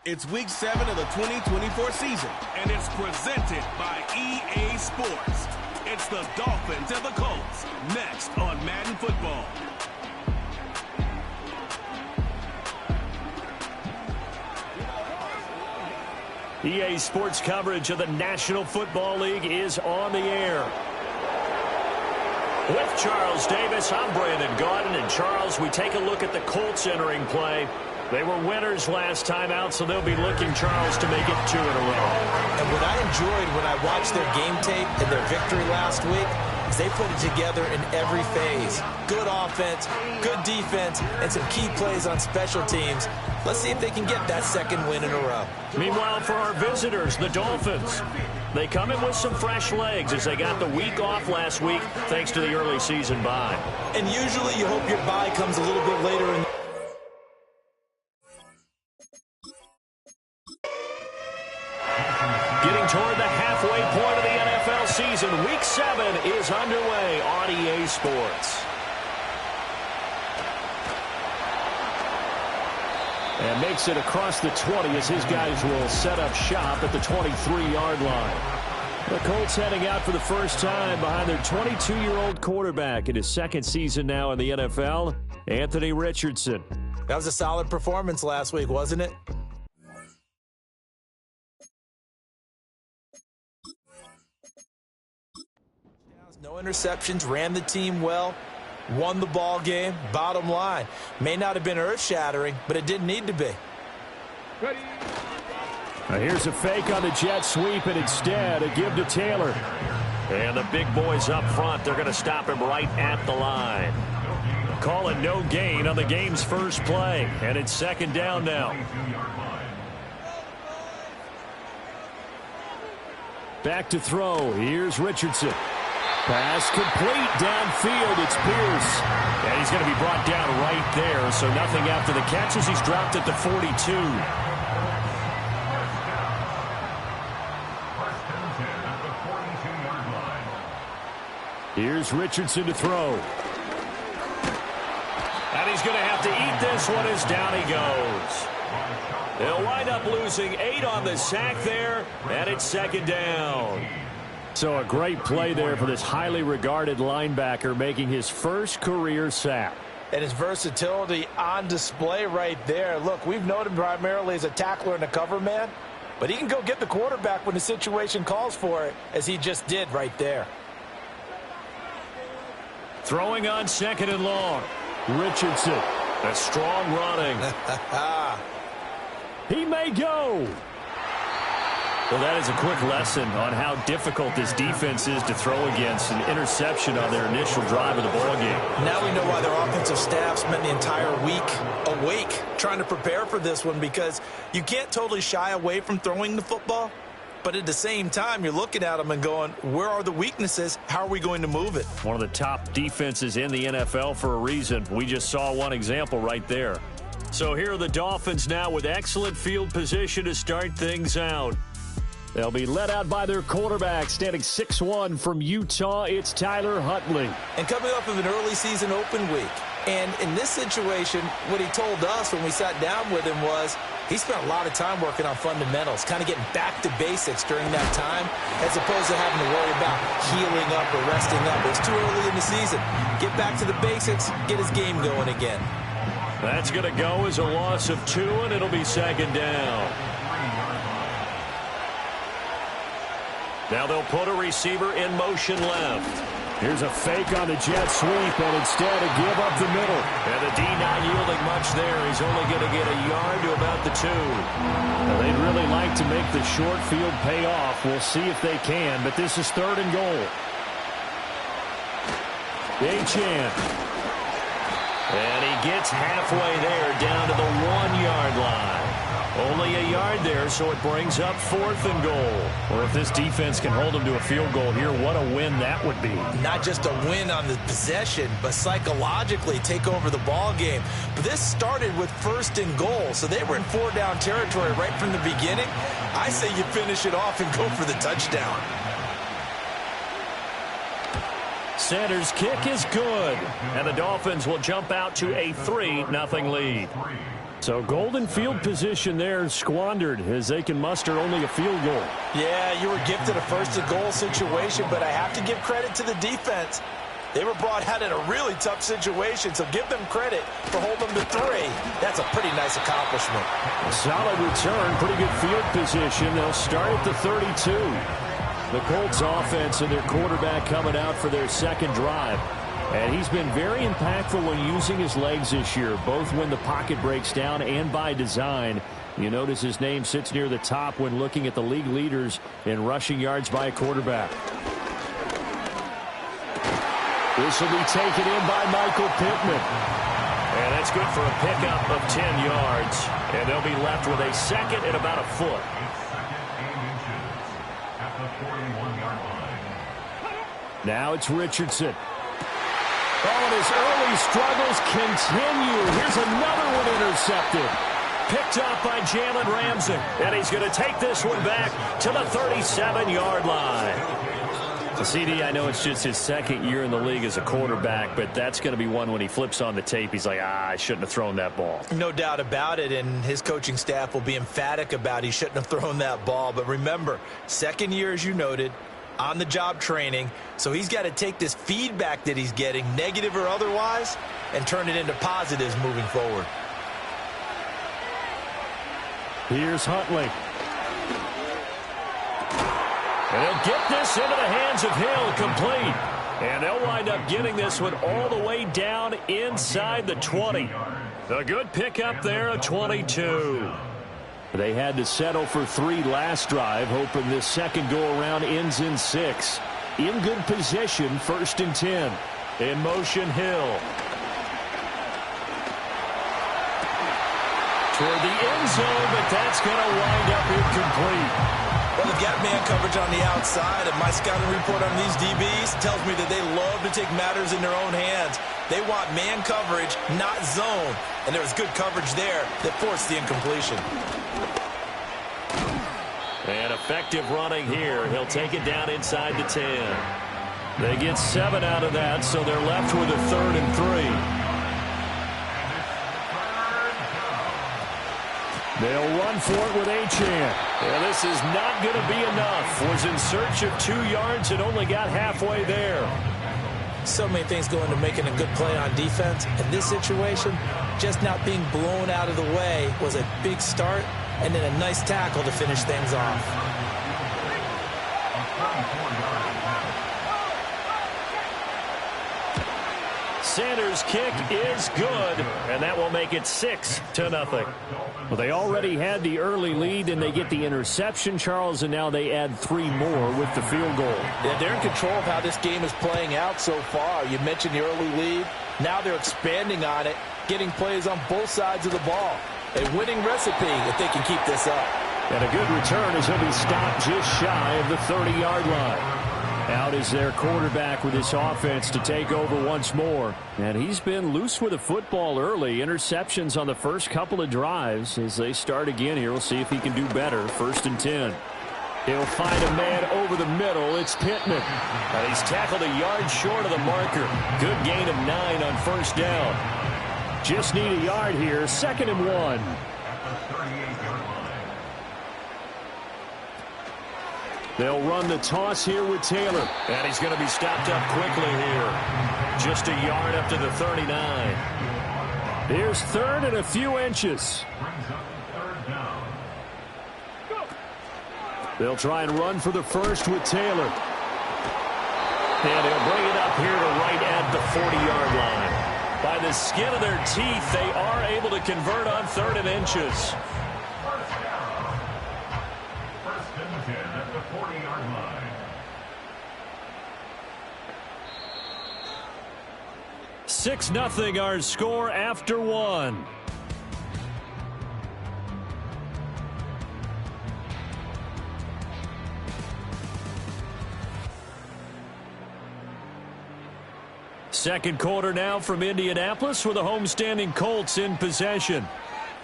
It's Week 7 of the 2024 season, and it's presented by EA Sports. It's the Dolphins and the Colts, next on Madden Football. EA Sports coverage of the National Football League is on the air. With Charles Davis, I'm Brandon Gaudin. And Charles, we take a look at the Colts entering play. They were winners last time out, so they'll be looking, Charles, to make it 2 in a row. And what I enjoyed when I watched their game tape and their victory last week is they put it together in every phase. Good offense, good defense, and some key plays on special teams. Let's see if they can get that second win in a row. Meanwhile, for our visitors, the Dolphins, they come in with some fresh legs as they got the week off last week thanks to the early season bye. And usually you hope your bye comes a little bit later in. Getting toward the halfway point of the NFL season, Week 7 is underway on EA Sports. And makes it across the 20 as his guys will set up shop at the 23-yard line. The Colts heading out for the first time behind their 22-year-old quarterback in his second season now in the NFL, Anthony Richardson. That was a solid performance last week, wasn't it? No interceptions, ran the team well, won the ball game. Bottom line, may not have been earth-shattering, but it didn't need to be. Now here's a fake on the jet sweep, and instead a give to Taylor. And the big boys up front, they're going to stop him right at the line. Calling no gain on the game's first play, and it's second down now. Back to throw. Here's Richardson. Pass complete downfield. It's Pierce. And he's going to be brought down right there. So nothing after the catches. He's dropped at the 42. Here's Richardson to throw. And he's going to have to eat this one as down he goes. They'll wind up losing 8 on the sack there. And it's second down. So a great play there for this highly regarded linebacker making his first career sack. And his versatility on display right there. Look, we've known him primarily as a tackler and a cover man, but he can go get the quarterback when the situation calls for it, as he just did right there. Throwing on second and long. Richardson, a strong running. He may go. Well, that is a quick lesson on how difficult this defense is to throw against. An interception on their initial drive of the ballgame. Now we know why their offensive staff spent the entire week awake trying to prepare for this one, because you can't totally shy away from throwing the football, but at the same time, you're looking at them and going, where are the weaknesses? How are we going to move it? One of the top defenses in the NFL for a reason. We just saw one example right there. So here are the Dolphins now with excellent field position to start things out. They'll be led out by their quarterback, standing 6'1" from Utah. It's Tyler Huntley. And coming off of an early season open week. And in this situation, what he told us when we sat down with him was he spent a lot of time working on fundamentals, kind of getting back to basics during that time, as opposed to having to worry about healing up or resting up. It's too early in the season. Get back to the basics, get his game going again. That's going to go as a loss of 2, and it'll be second down. Now they'll put a receiver in motion left. Here's a fake on the jet sweep, and instead a give up the middle. And the D not yielding much there. He's only going to get a yard to about the 2. Well, they'd really like to make the short field pay off. We'll see if they can, but this is 3rd and goal. Achane. And he gets halfway there, down to the 1-yard line. Only a yard there, so it brings up 4th and goal. Or if this defense can hold them to a field goal here, what a win that would be. Not just a win on the possession, but psychologically take over the ball game. But this started with 1st and goal, so they were in 4-down territory right from the beginning. I say you finish it off and go for the touchdown. Center's kick is good, and the Dolphins will jump out to a 3-0 lead. So golden field position there squandered as they can muster only a field goal. Yeah, you were gifted a first-and-goal situation, but I have to give credit to the defense. They were brought out in a really tough situation, so give them credit for holding them to 3. That's a pretty nice accomplishment. A solid return, pretty good field position. They'll start at the 32. The Colts offense and their quarterback coming out for their second drive. And he's been very impactful when using his legs this year, both when the pocket breaks down and by design. You notice his name sits near the top when looking at the league leaders in rushing yards by a quarterback. This will be taken in by Michael Pittman. And that's good for a pickup of 10 yards. And they'll be left with a second and about a foot. Now it's Richardson. Oh, and his early struggles continue. Here's another one intercepted. Picked off by Jalen Ramsey. And he's going to take this one back to the 37-yard line. So, CD, I know it's just his second year in the league as a quarterback, but that's going to be one when he flips on the tape, he's like, I shouldn't have thrown that ball. No doubt about it, and his coaching staff will be emphatic about he shouldn't have thrown that ball. But remember, second year, as you noted, on-the-job training, so he's got to take this feedback that he's getting, negative or otherwise, and turn it into positives moving forward. Here's Huntley. And he'll get this into the hands of Hill, complete. And they'll wind up getting this one all the way down inside the 20. A good pickup there, a 22. They had to settle for 3 last drive, hoping this second go-around ends in 6. In good position, 1st and 10. In motion, Hill. Toward the end zone, but that's going to wind up incomplete. Well, they've got man coverage on the outside, and my scouting report on these DBs tells me that they love to take matters in their own hands. They want man coverage, not zone. And there was good coverage there that forced the incompletion. And effective running here. He'll take it down inside the 10. They get 7 out of that, so they're left with a 3rd and 3. They'll run for it with Achane. And this is not going to be enough. Was in search of 2 yards and only got halfway there. So many things go into making a good play on defense. In this situation, just not being blown out of the way was a big start, and then a nice tackle to finish things off. Sanders' kick is good, and that will make it 6-0. Well, they already had the early lead, and they get the interception, Charles, and now they add 3 more with the field goal. Yeah, they're in control of how this game is playing out so far. You mentioned the early lead. Now they're expanding on it, getting plays on both sides of the ball. A winning recipe if they can keep this up. And a good return as he'll be stopped just shy of the 30-yard line. Out is their quarterback with this offense to take over once more. And he's been loose with the football early. Interceptions on the first couple of drives. As they start again here, we'll see if he can do better. 1st and 10. He'll find a man over the middle. It's Pittman. And he's tackled a yard short of the marker. Good gain of 9 on 1st down. Just need a yard here. 2nd and 1. They'll run the toss here with Taylor. And he's going to be stopped up quickly here. Just a yard up to the 39. Here's 3rd and a few inches. They'll try and run for the first with Taylor. And he'll bring it up here to right at the 40-yard line. By the skin of their teeth, they are able to convert on 3rd and inches. 6-0 our score after 1. Second quarter now from Indianapolis with the homestanding Colts in possession.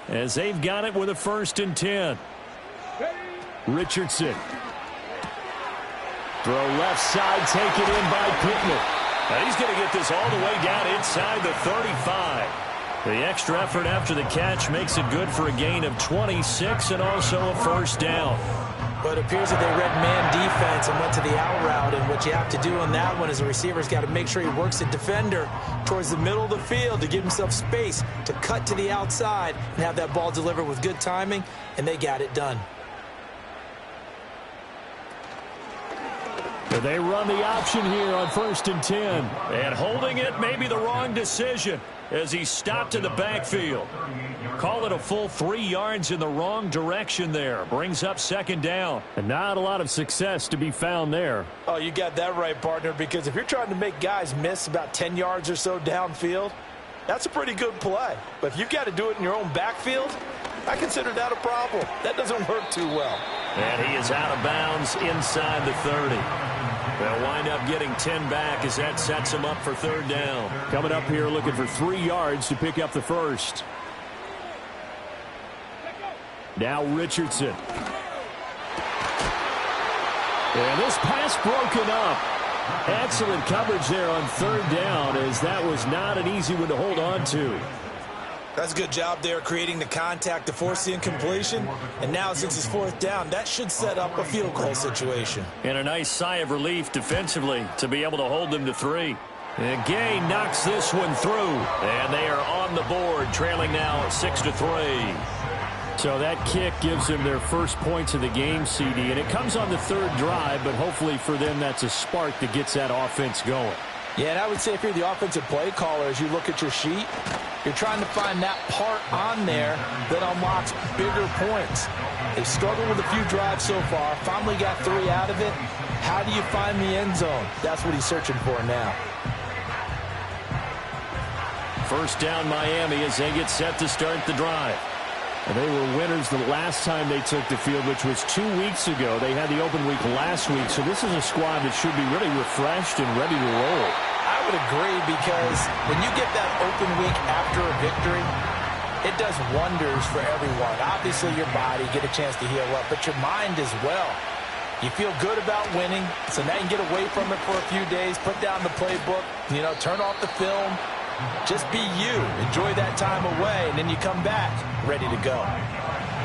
As they've got it with a 1st and 10. Richardson. Throw left side, taken in by Pittman. And he's going to get this all the way down inside the 35. The extra effort after the catch makes it good for a gain of 26 and also a first down. But it appears that they read man defense and went to the out route. And what you have to do on that one is the receiver's got to make sure he works the defender towards the middle of the field to give himself space to cut to the outside and have that ball delivered with good timing, and they got it done. They run the option here on 1st and 10. And holding it may be the wrong decision as he stopped in the backfield. Call it a full 3 yards in the wrong direction there. Brings up 2nd down. And not a lot of success to be found there. Oh, you got that right, partner, because if you're trying to make guys miss about 10 yards or so downfield, that's a pretty good play. But if you've got to do it in your own backfield, I consider that a problem. That doesn't work too well. And he is out of bounds inside the 30. They'll wind up getting 10 back as that sets him up for 3rd down. Coming up here looking for 3 yards to pick up the first. Now Richardson. And this pass broken up. Excellent coverage there on 3rd down, as that was not an easy one to hold on to. That's a good job there creating the contact to force the incompletion. And now since it's 4th down, that should set up a field goal situation. And a nice sigh of relief defensively to be able to hold them to 3. And Gay knocks this one through. And they are on the board, trailing now 6-3. So that kick gives them their first points of the game, CD. And it comes on the 3rd drive, but hopefully for them that's a spark that gets that offense going. Yeah, and I would say if you're the offensive play caller, as you look at your sheet, you're trying to find that part on there that unlocks bigger points. They've struggled with a few drives so far, finally got 3 out of it. How do you find the end zone? That's what he's searching for now. First down Miami as they get set to start the drive. And they were winners the last time they took the field, which was 2 weeks ago. They had the open week last week, so this is a squad that should be really refreshed and ready to roll. I would agree, because when you get that open week after a victory, it does wonders for everyone. Obviously, your body, get a chance to heal up, but your mind as well. You feel good about winning, so now you can get away from it for a few days, put down the playbook, turn off the film. Just be you. Enjoy that time away, and then you come back ready to go.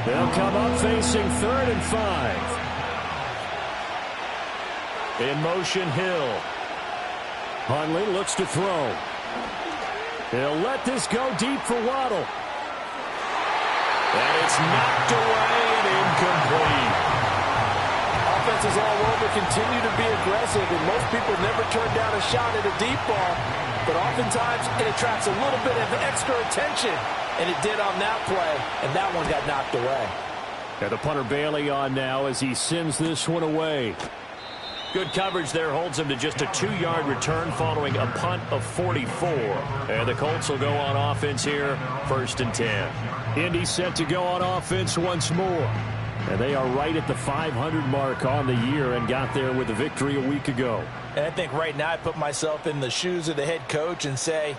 They'll come up facing 3rd and 5. In motion, Hill. Hundley looks to throw. He'll let this go deep for Waddle. And it's knocked away and incomplete. Offenses all over continue to be aggressive, and most people never turn down a shot at a deep ball. But oftentimes, it attracts a little bit of extra attention. And it did on that play, and that one got knocked away. And the punter Bailey on now as he sends this one away. Good coverage there holds him to just a 2-yard return following a punt of 44. And the Colts will go on offense here, 1st and 10. Indy set to go on offense once more. And they are right at the 500 mark on the year and got there with a victory a week ago. And I think right now I put myself in the shoes of the head coach and say,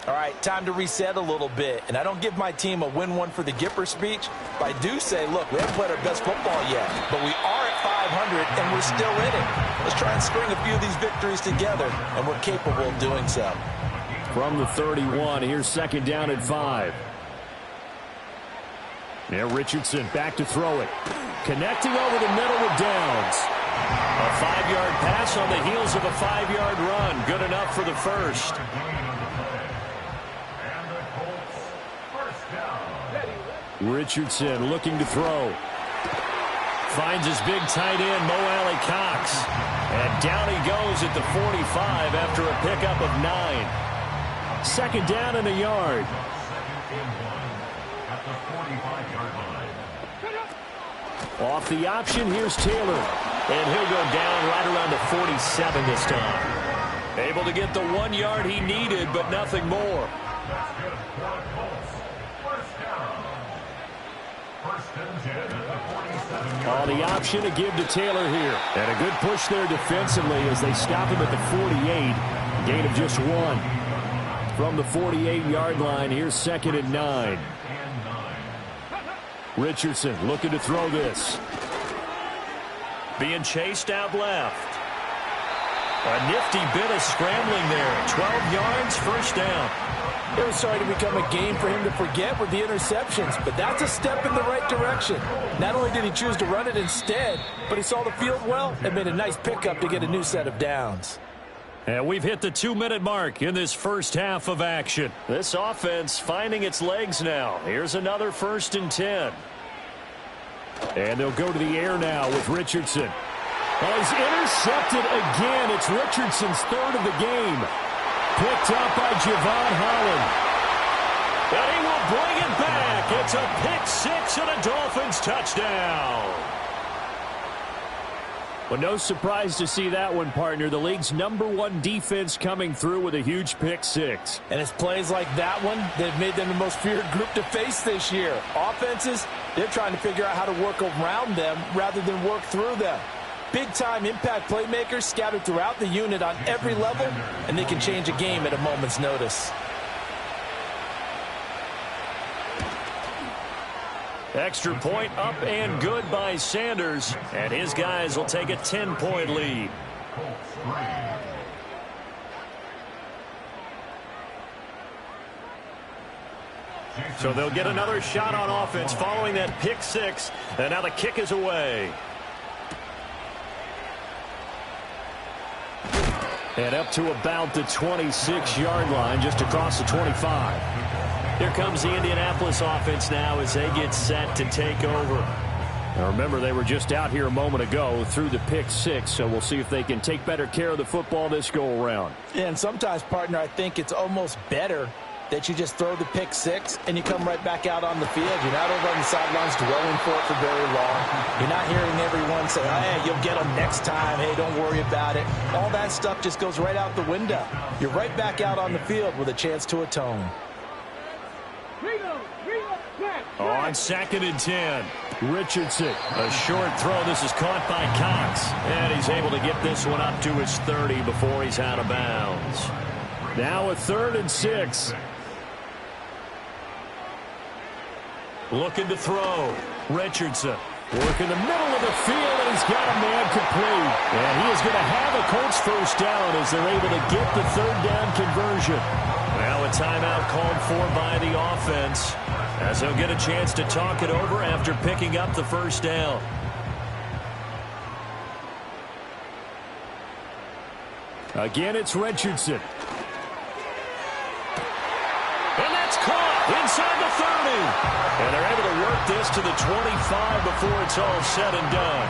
all right, time to reset a little bit. And I don't give my team a win one for the Gipper speech, but I do say, look, we haven't played our best football yet, but we are at 500 and we're still in it. Let's try and string a few of these victories together, and we're capable of doing so. From the 31, here's 2nd down and 5. Now Richardson back to throw it. Connecting over the middle with Downs. A 5-yard pass on the heels of a 5-yard run. Good enough for the first. Richardson looking to throw. Finds his big tight end, Mo Alley Cox. And down he goes at the 45 after a pickup of 9. 2nd down and a yard. Off the option, here's Taylor. And he'll go down right around the 47 this time. Able to get the 1 yard he needed, but nothing more. On the option to give to Taylor here. And a good push there defensively as they stop him at the 48. Gain of just 1. From the 48-yard line, here's 2nd and 9. Richardson looking to throw this. Being chased out left. A nifty bit of scrambling there. 12 yards, first down. It was starting to become a game for him to forget with the interceptions, but that's a step in the right direction. Not only did he choose to run it instead, but he saw the field well and made a nice pickup to get a new set of downs. And we've hit the 2-minute mark in this first half of action. This offense finding its legs now. Here's another 1st and 10. And they'll go to the air now with Richardson. Oh, he's intercepted again. It's Richardson's 3rd of the game. Picked up by Javon Holland. And he will bring it back. It's a pick-6 and a Dolphins touchdown. Well, no surprise to see that one, partner. The league's #1 defense coming through with a huge pick-6. And it's plays like that one that have made them the most feared group to face this year. Offenses, they're trying to figure out how to work around them rather than work through them. Big-time impact playmakers scattered throughout the unit on every level, and they can change a game at a moment's notice. Extra point up and good by Sanders, and his guys will take a 10-point lead. So they'll get another shot on offense following that pick-6, and now the kick is away. And up to about the 26-yard line, just across the 25. Here comes the Indianapolis offense now as they get set to take over. Now remember, they were just out here a moment ago through the pick-6, so we'll see if they can take better care of the football this go-around. Yeah, and sometimes, partner, I think it's almost better that you just throw the pick-6 and you come right back out on the field. You're not over on the sidelines dwelling for it for very long. You're not hearing everyone say, hey, you'll get them next time. Hey, don't worry about it. All that stuff just goes right out the window. You're right back out on the field with a chance to atone. On 2nd and 10, Richardson. A short throw. This is caught by Cox. And he's able to get this one up to his 30 before he's out of bounds. Now a 3rd and 6. Looking to throw. Richardson. Working the middle of the field, and he's got a man complete. And he is going to have a Colts first down as they're able to get the 3rd down conversion. Now a timeout called for by the offense as they'll get a chance to talk it over after picking up the first down. Again, it's Richardson. And that's caught inside the 30. And they're able to work this to the 25 before it's all said and done.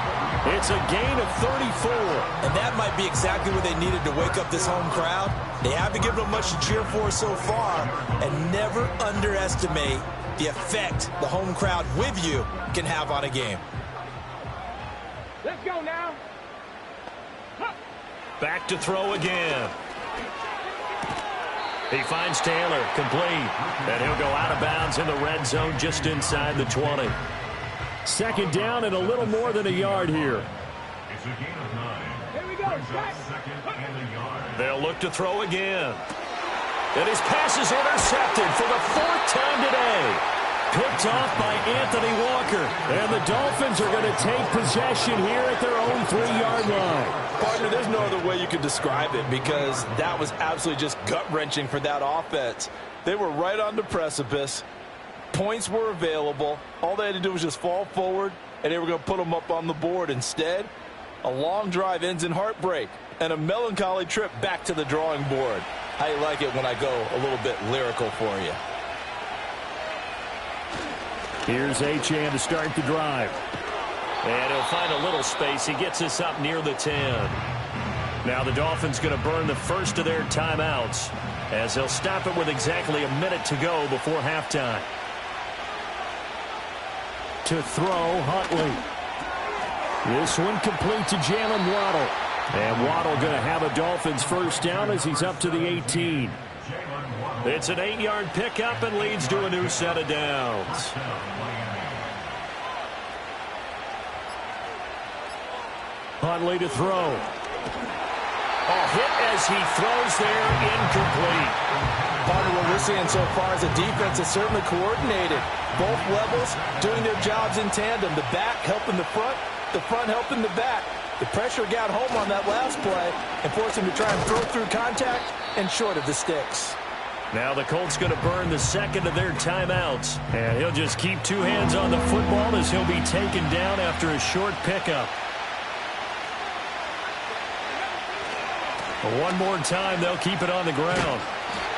It's a gain of 34. And that might be exactly what they needed to wake up this home crowd. They haven't given them much to cheer for so far. And never underestimate the effect the home crowd with you can have on a game. Let's go now. Back to throw again. He finds Taylor, complete. And he'll go out of bounds in the red zone just inside the 20. 2nd down and a little more than a yard here. It's a gain of 9. Here we go. Second and a yard. They'll look to throw again. And his pass is intercepted for the 4th time today. Picked off by Anthony Walker. And the Dolphins are going to take possession here at their own 3-yard line. Partner, there's no other way you could describe it because that was absolutely just gut-wrenching for that offense. They were right on the precipice. Points were available. All they had to do was just fall forward, and they were going to put them up on the board. Instead, a long drive ends in heartbreak and a melancholy trip back to the drawing board. How you like it when I go a little bit lyrical for you? Here's Achane to start the drive. And he'll find a little space. He gets us up near the 10. Now the Dolphins going to burn the first of their timeouts as they'll stop it with exactly a minute to go before halftime. To throw, Huntley. This one complete to Jalen Waddle. And Waddle going to have a Dolphins first down as he's up to the 18. It's an 8-yard pickup and leads to a new set of downs. Huntley to throw. A hit as he throws there, incomplete. Part of what we're seeing so far is the defense is certainly coordinated. Both levels doing their jobs in tandem. The back helping the front helping the back. The pressure got home on that last play and forced him to try and throw through contact and short of the sticks. Now the Colts going to burn the second of their timeouts. And he'll just keep two hands on the football as he'll be taken down after a short pickup. One more time, they'll keep it on the ground.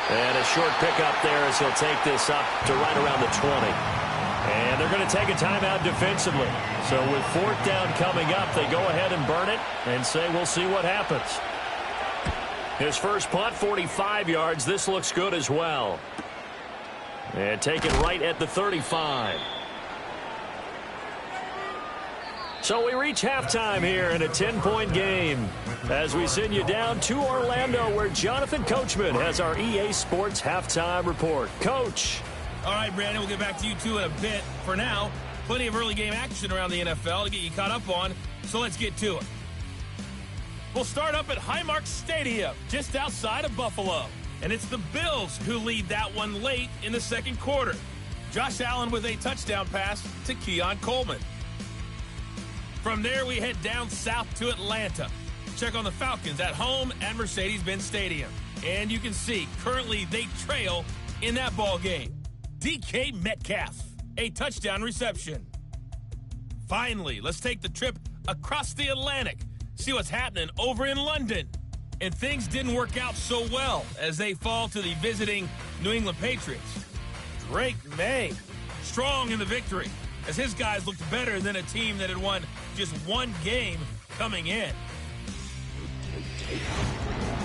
And a short pickup there as he'll take this up to right around the 20. And they're going to take a timeout defensively. So with fourth down coming up, they go ahead and burn it and say we'll see what happens. His first punt, 45 yards. This looks good as well. And take it right at the 35. So we reach halftime here in a 10-point game as we send you down to Orlando where Jonathan Coachman has our EA Sports halftime report. Coach. All right, Brandon, we'll get back to you two in a bit. For now, plenty of early game action around the NFL to get you caught up on, so let's get to it. We'll start up at Highmark Stadium, just outside of Buffalo. And it's the Bills who lead that one late in the second quarter. Josh Allen with a touchdown pass to Keon Coleman. From there, we head down south to Atlanta. Check on the Falcons at home at Mercedes-Benz Stadium. And you can see, currently they trail in that ball game. DK Metcalf, a touchdown reception. Finally, let's take the trip across the Atlantic. See what's happening over in London. And things didn't work out so well as they fall to the visiting New England Patriots. Drake May, strong in the victory, as his guys looked better than a team that had won just one game coming in.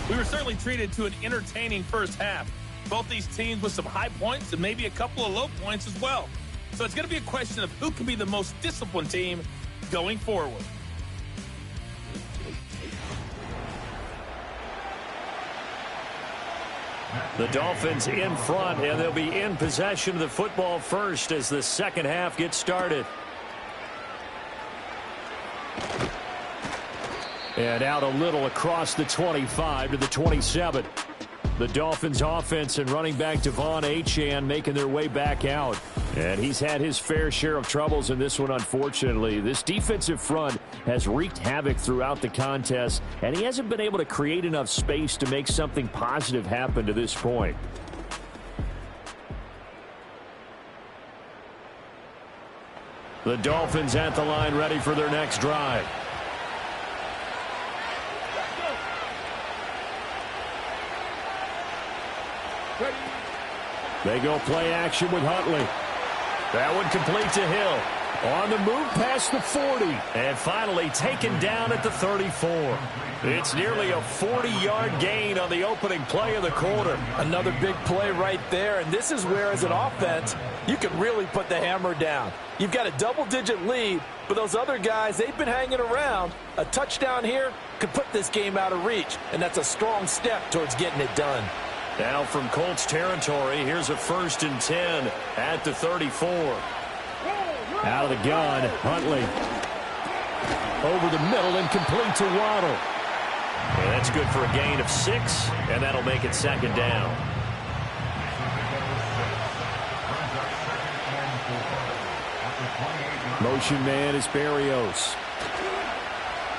We were certainly treated to an entertaining first half. Both these teams with some high points and maybe a couple of low points as well. So it's going to be a question of who can be the most disciplined team going forward. The Dolphins in front, and they'll be in possession of the football first as the second half gets started. And out a little across the 25 to the 27. The Dolphins offense and running back Devon Achane making their way back out. And he's had his fair share of troubles in this one, unfortunately. This defensive front has wreaked havoc throughout the contest, and he hasn't been able to create enough space to make something positive happen to this point. The Dolphins at the line ready for their next drive. They go play action with Huntley. That one complete to Hill. On the move past the 40. And finally taken down at the 34. It's nearly a 40-yard gain on the opening play of the quarter. Another big play right there. And this is where, as an offense, you can really put the hammer down. You've got a double-digit lead, but those other guys, they've been hanging around. A touchdown here could put this game out of reach. And that's a strong step towards getting it done. Now from Colts territory, here's a 1st and 10 at the 34. Out of the gun, Huntley. Over the middle and complete to Waddle. And that's good for a gain of 6, and that'll make it second down. Motion man is Berrios.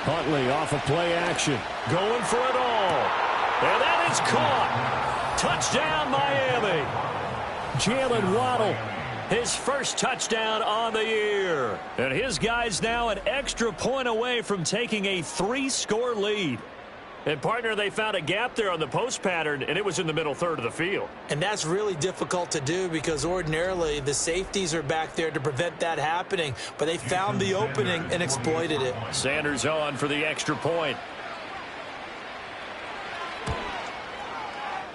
Huntley off of play action. Going for it all. And that is caught. Touchdown, Miami. Jalen Waddle, his first touchdown on the year. And his guys now an extra point away from taking a 3-score lead. And, partner, they found a gap there on the post pattern, and it was in the middle third of the field. And that's really difficult to do because ordinarily the safeties are back there to prevent that happening. But they found the opening and exploited it. Sanders on for the extra point.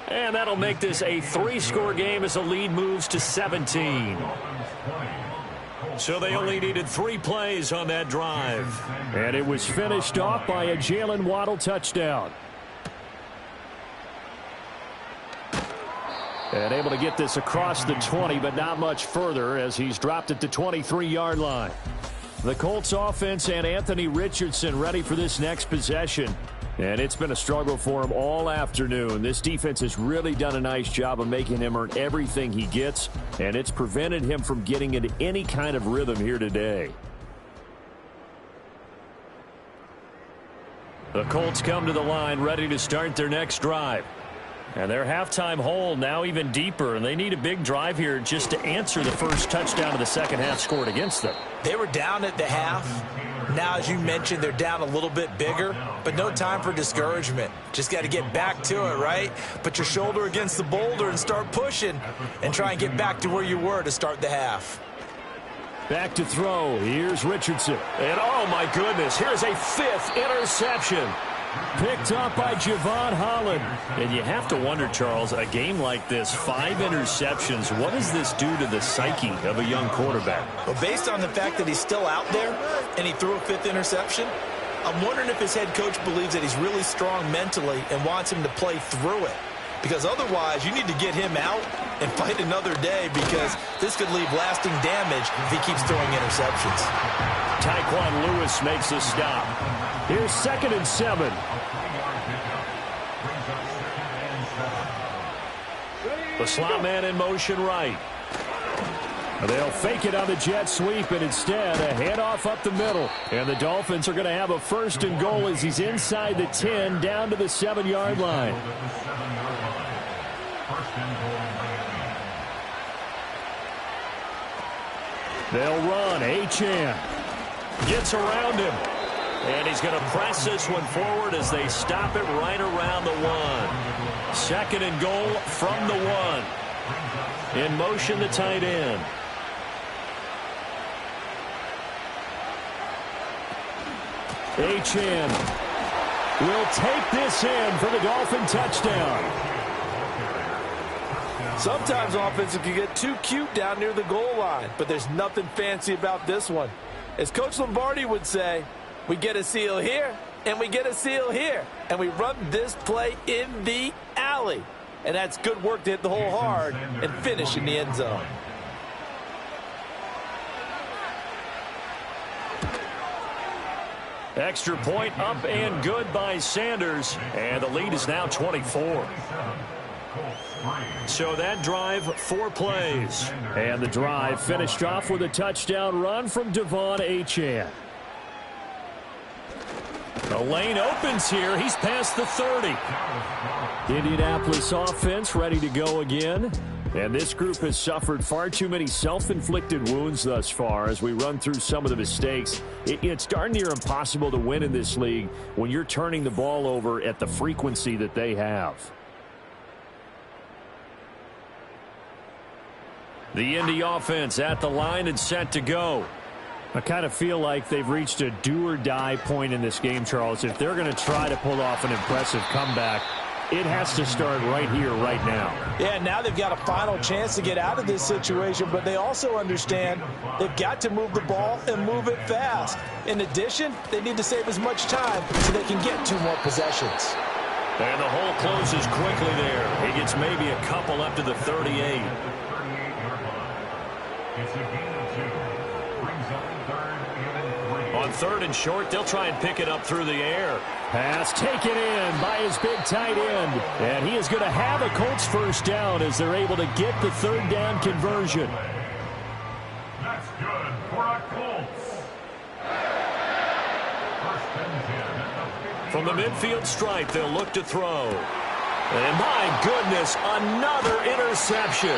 And that'll make this a 3-score game as the lead moves to 17. So they only needed 3 plays on that drive. And it was finished off by a Jalen Waddle touchdown. And able to get this across the 20, but not much further as he's dropped at the 23-yard line. The Colts offense and Anthony Richardson ready for this next possession. And it's been a struggle for him all afternoon. This defense has really done a nice job of making him earn everything he gets, and it's prevented him from getting into any kind of rhythm here today. The Colts come to the line ready to start their next drive. And their halftime hole now even deeper, and they need a big drive here just to answer the first touchdown of the second half scored against them. They were down at the half. Now, as you mentioned, they're down a little bit bigger, but no time for discouragement. Just got to get back to it, right? Put your shoulder against the boulder and start pushing and try and get back to where you were to start the half. Back to throw. Here's Richardson. And, oh, my goodness, here's a 5th interception. Picked up by Javon Holland. And you have to wonder, Charles, a game like this, 5 interceptions, what does this do to the psyche of a young quarterback? Well, based on the fact that he's still out there and he threw a 5th interception, I'm wondering if his head coach believes that he's really strong mentally and wants him to play through it. Because otherwise, you need to get him out and fight another day, because this could leave lasting damage if he keeps throwing interceptions. Tyquan Lewis makes the stop. Here's 2nd and 7. The slot man in motion right. They'll fake it on the jet sweep, and instead a handoff up the middle. And the Dolphins are going to have a 1st and goal as he's inside the 10 down to the 7-yard line. They'll run. Achane gets around him. And he's going to press this one forward as they stop it right around the 1. 2nd and goal from the 1. In motion, the tight end. Achane will take this in for the Dolphin touchdown. Sometimes offenses can get too cute down near the goal line, but there's nothing fancy about this one. As Coach Lombardi would say, we get a seal here, and we get a seal here, and we run this play in the alley. And that's good work to hit the hole hard and finish in the end zone. Extra point up and good by Sanders, and the lead is now 24. So that drive, 4 plays. And the drive finished off with a touchdown run from Devon Achane. The lane opens here. He's past the 30. Indianapolis offense ready to go again. And this group has suffered far too many self-inflicted wounds thus far as we run through some of the mistakes. It's darn near impossible to win in this league when you're turning the ball over at the frequency that they have. The Indy offense at the line and set to go. I kind of feel like they've reached a do-or-die point in this game, Charles. If they're going to try to pull off an impressive comeback, it has to start right here, right now. Yeah, now they've got a final chance to get out of this situation, but they also understand they've got to move the ball and move it fast. In addition, they need to save as much time so they can get 2 more possessions. And the hole closes quickly there. He gets maybe a couple up to the 38. On 3rd and short, they'll try and pick it up through the air. Pass taken in by his big tight end. And he is going to have a Colts 1st down as they're able to get the 3rd down conversion. That's good for a Colts. From the midfield stripe, they'll look to throw. And my goodness, another interception.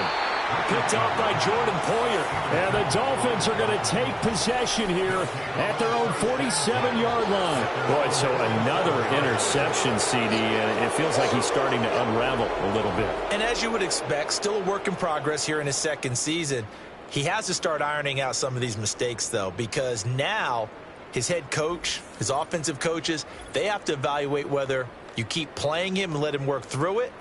Picked off by Jordan Poyer. And the Dolphins are going to take possession here at their own 47-yard line. Boy, so another interception, CD, and it feels like he's starting to unravel a little bit. And as you would expect, still a work in progress here in his 2nd season. He has to start ironing out some of these mistakes, though, because now his head coach, his offensive coaches, they have to evaluate whether you keep playing him and let him work through it,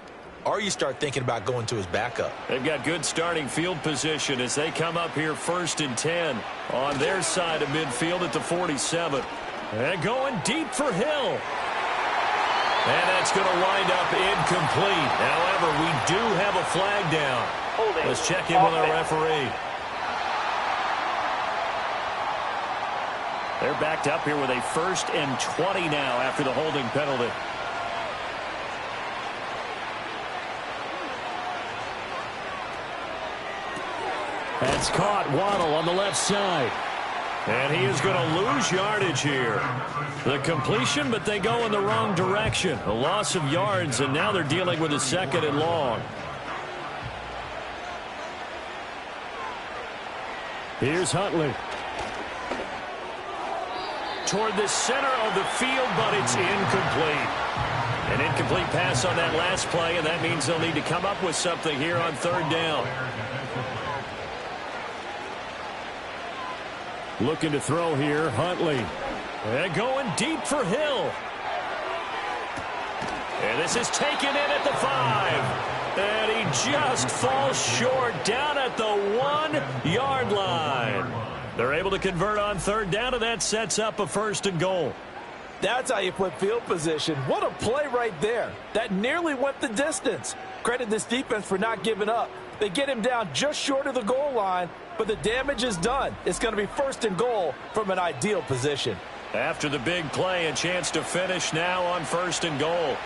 or you start thinking about going to his backup. They've got good starting field position as they come up here 1st and 10 on their side of midfield at the 47. And going deep for Hill. And that's going to wind up incomplete. However, we do have a flag down. Let's check in with our referee. They're backed up here with a 1st and 20 now after the holding penalty. That's caught. Waddle on the left side. And he is going to lose yardage here. The completion, but they go in the wrong direction. A loss of yards, and now they're dealing with a 2nd and long. Here's Huntley. Toward the center of the field, but it's incomplete. An incomplete pass on that last play, and that means they'll need to come up with something here on 3rd down. Looking to throw here, Huntley. And going deep for Hill. And this is taken in at the 5. And he just falls short down at the 1-yard line. They're able to convert on 3rd down, and that sets up a 1st and goal. That's how you flip field position. What a play right there. That nearly went the distance. Credit this defense for not giving up. They get him down just short of the goal line, but the damage is done. It's going to be 1st and goal from an ideal position. After the big play, a chance to finish now on 1st and goal.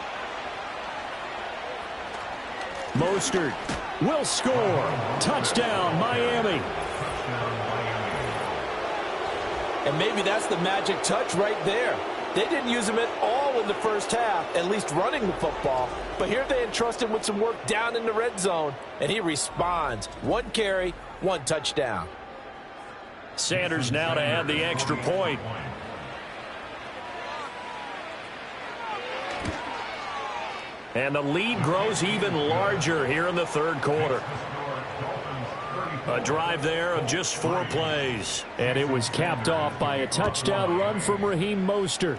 Mostert will score. Touchdown, Miami. And maybe that's the magic touch right there. They didn't use him at all in the first half, at least running the football. But here they entrust him with some work down in the red zone, and he responds. 1 carry, 1 touchdown. Sanders now to add the extra point. And the lead grows even larger here in the 3rd quarter. A drive there of just 4 plays. And it was capped off by a touchdown run from Raheem Mostert.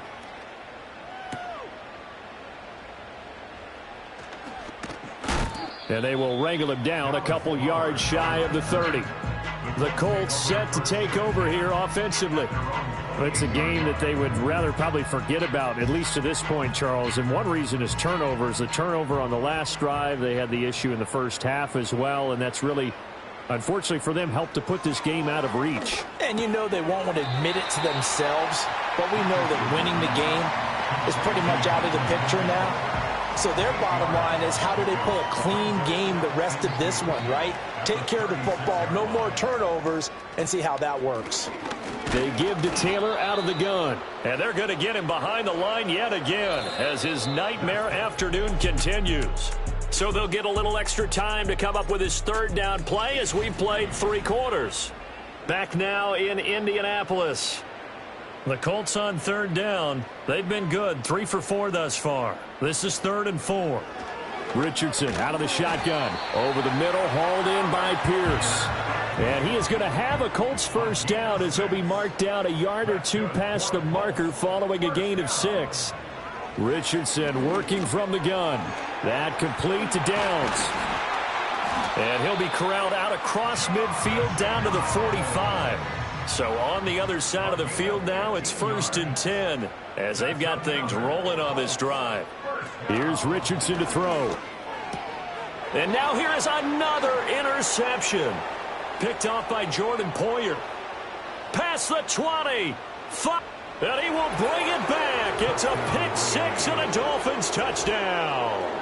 And they will wrangle him down a couple yards shy of the 30. The Colts set to take over here offensively. It's a game that they would rather probably forget about, at least to this point, Charles. And one reason is turnovers. The turnover on the last drive, they had the issue in the first half as well, and that's really, unfortunately for them, helped to put this game out of reach. And you know they won't want to admit it to themselves, but we know that winning the game is pretty much out of the picture now. So their bottom line is, how do they play a clean game the rest of this one, right? Take care of the football, no more turnovers, and see how that works. They give to Taylor out of the gun. And they're going to get him behind the line yet again as his nightmare afternoon continues. So they'll get a little extra time to come up with his 3rd down play as we played 3 quarters. Back now in Indianapolis. The Colts on 3rd down. They've been good, 3 for 4 thus far. This is 3rd and 4. Richardson out of the shotgun. Over the middle, hauled in by Pierce. And he is going to have a Colts 1st down as he'll be marked down a yard or 2 past the marker following a gain of 6. Richardson working from the gun. That complete to Downs. And he'll be corralled out across midfield down to the 45. So on the other side of the field now, it's 1st and 10 as they've got things rolling on this drive. Here's Richardson to throw. And now here is another interception. Picked off by Jordan Poyer. Past the 20. And he will bring it back. It's a pick 6 and a Dolphins touchdown.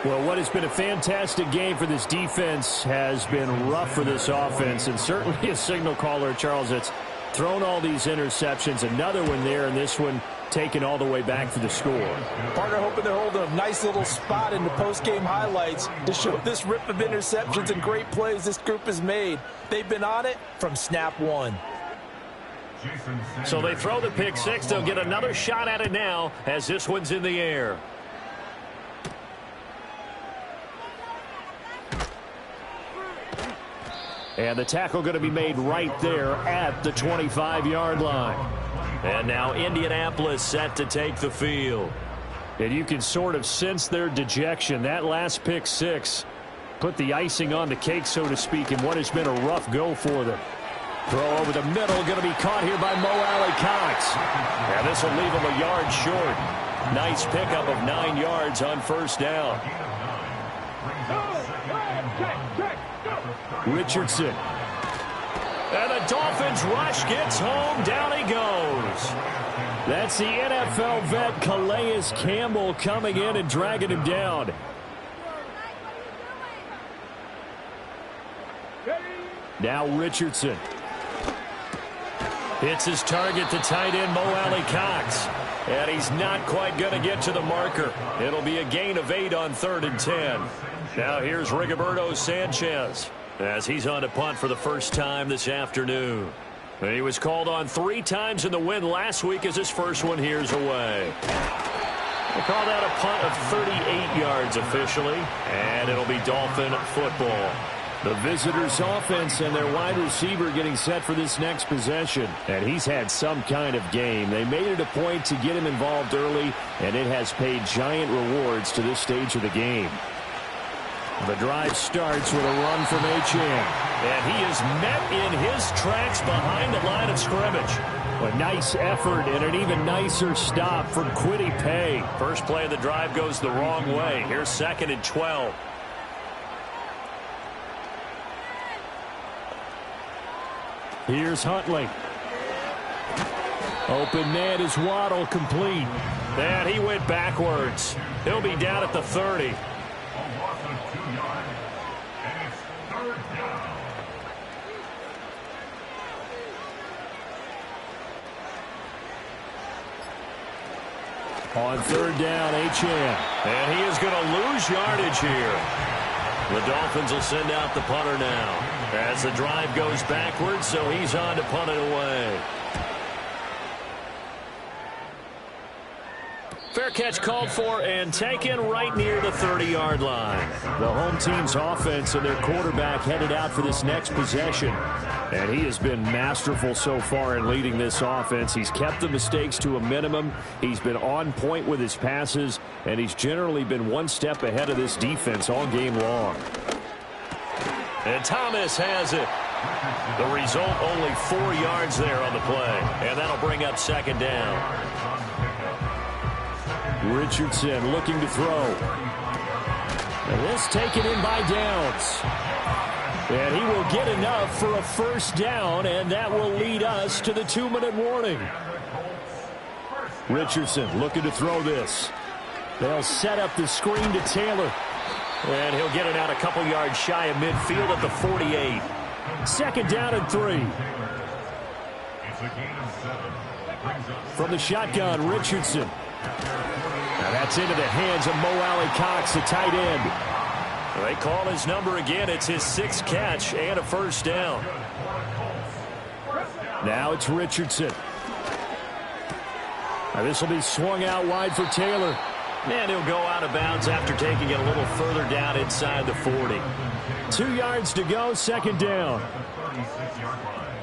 Well, what has been a fantastic game for this defense has been rough for this offense, and certainly a signal caller, Charles, that's thrown all these interceptions. Another one there, and this one taken all the way back for the score. Partner hoping they're holding a nice little spot in the post-game highlights to show this rip of interceptions and great plays this group has made. They've been on it from snap 1. So they throw the pick 6. They'll get another shot at it now as this one's in the air. And the tackle going to be made right there at the 25-yard line. And now Indianapolis set to take the field. And you can sort of sense their dejection. That last pick 6 put the icing on the cake, so to speak, in what has been a rough go for them. Throw over the middle, going to be caught here by Mo Alley-Cox. And this will leave him a yard short. Nice pickup of 9 yards on 1st down. Richardson. And the Dolphins rush gets home. Down he goes. That's the NFL vet Calais Campbell coming in and dragging him down. Now Richardson. It's his target, the tight end, Mo Alley Cox. And he's not quite going to get to the marker. It'll be a gain of 8 on 3rd and 10. Now here's Rigoberto Sanchez as he's on to punt for the first time this afternoon. He was called on 3 times in the win last week as his first one here's away. They call that a punt of 38 yards officially, and it'll be Dolphin football. The visitors' offense and their wide receiver getting set for this next possession. And he's had some kind of game. They made it a point to get him involved early, and it has paid giant rewards to this stage of the game. The drive starts with a run from Achane. And he is met in his tracks behind the line of scrimmage. A nice effort and an even nicer stop from Kwity Paye. First play of the drive goes the wrong way. Here's 2nd and 12. Here's Huntley. Open man is Waddle, complete. And he went backwards. He'll be down at the 30. On 3rd down, Achane. And he is going to lose yardage here. The Dolphins will send out the punter now as the drive goes backwards, so he's on to punt it away. Fair catch called for and taken right near the 30-yard line. The home team's offense and their quarterback headed out for this next possession. And he has been masterful so far in leading this offense. He's kept the mistakes to a minimum. He's been on point with his passes, and he's generally been one step ahead of this defense all game long. And Thomas has it. The result, only 4 yards there on the play. And that'll bring up 2nd down. Richardson looking to throw. And this taken in by Downs. And he will get enough for a first down, and that will lead us to the 2-minute warning. Richardson looking to throw this. They'll set up the screen to Taylor. And he'll get it out a couple yards shy of midfield at the 48. 2nd down and 3. From the shotgun, Richardson. Now that's into the hands of Mo Alley Cox, the tight end. They call his number again. It's his 6th catch and a first down. Now it's Richardson. Now this will be swung out wide for Taylor. And he'll go out of bounds after taking it a little further down inside the 40. 2 yards to go, 2nd down.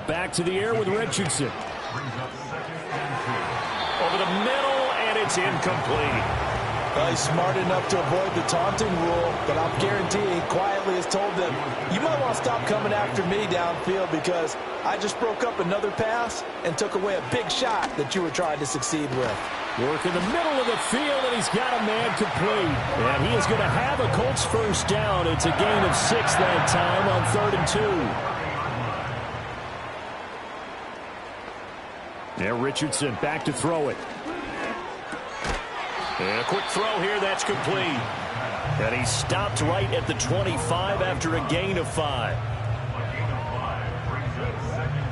Back to the air with Richardson. Over the middle, and it's incomplete. Well, he's smart enough to avoid the taunting rule, but I'm guaranteeing he quietly has told them, you might want to stop coming after me downfield because I just broke up another pass and took away a big shot that you were trying to succeed with. Work in the middle of the field, and he's got a man complete. And he is going to have a Colts first down. It's a gain of 6 that time on 3rd and 2. Now Richardson back to throw it. And a quick throw here, that's complete. And he stopped right at the 25 after a gain of 5.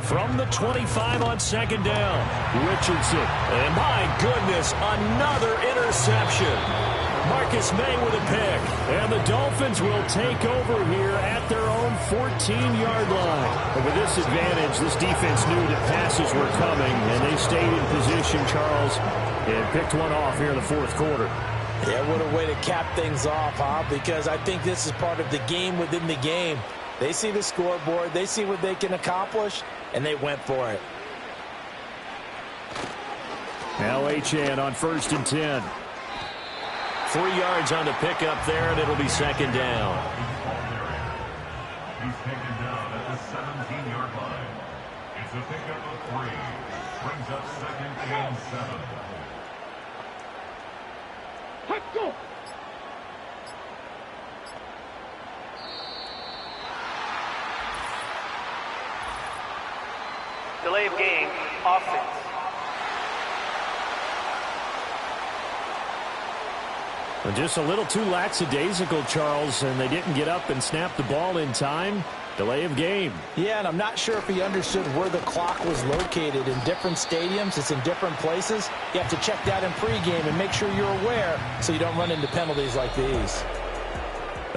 From the 25 on 2nd down, Richardson. And my goodness, another interception. Marcus May with a pick. And the Dolphins will take over here at their own 14-yard line. And with this advantage, this defense knew that passes were coming, and they stayed in position, Charles, and picked one off here in the 4th quarter. Yeah, what a way to cap things off, huh? Because I think this is part of the game within the game. They see the scoreboard, they see what they can accomplish, and they went for it. Now Achane on 1st and 10. 3 yards on the pickup there, and it'll be 2nd down. He's taken down at the 17-yard line. It's a pickup of 3. Brings up 2nd and 7. Let's go! Delay of game, offense. Just a little too lackadaisical, Charles, and they didn't get up and snap the ball in time. Delay of game. Yeah, and I'm not sure if he understood where the clock was located. In different stadiums, it's in different places. You have to check that in pregame and make sure you're aware so you don't run into penalties like these.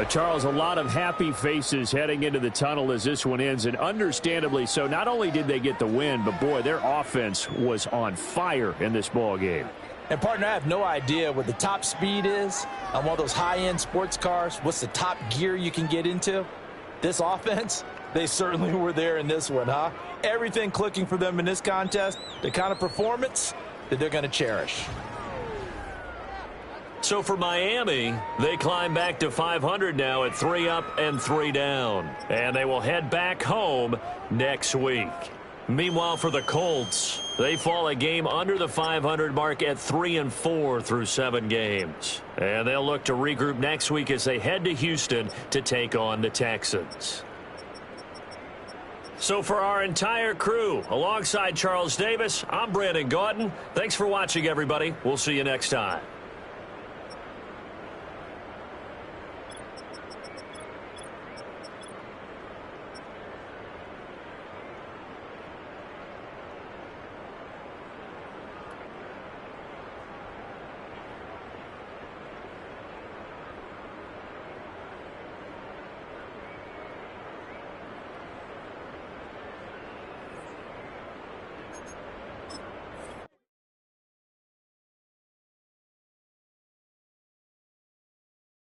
Charles, a lot of happy faces heading into the tunnel as this one ends, and understandably so. Not only did they get the win, but, boy, their offense was on fire in this ball game. And, partner, I have no idea what the top speed is on one of those high-end sports cars. What's the top gear you can get into? This offense, they certainly were there in this one, huh? Everything clicking for them in this contest, the kind of performance that they're going to cherish. So for Miami, they climb back to 500 now at 3 up and 3 down. And they will head back home next week. Meanwhile, for the Colts, they fall a game under the 500 mark at 3-4 through 7 games. And they'll look to regroup next week as they head to Houston to take on the Texans. So for our entire crew, alongside Charles Davis, I'm Brandon Gaudin. Thanks for watching, everybody. We'll see you next time.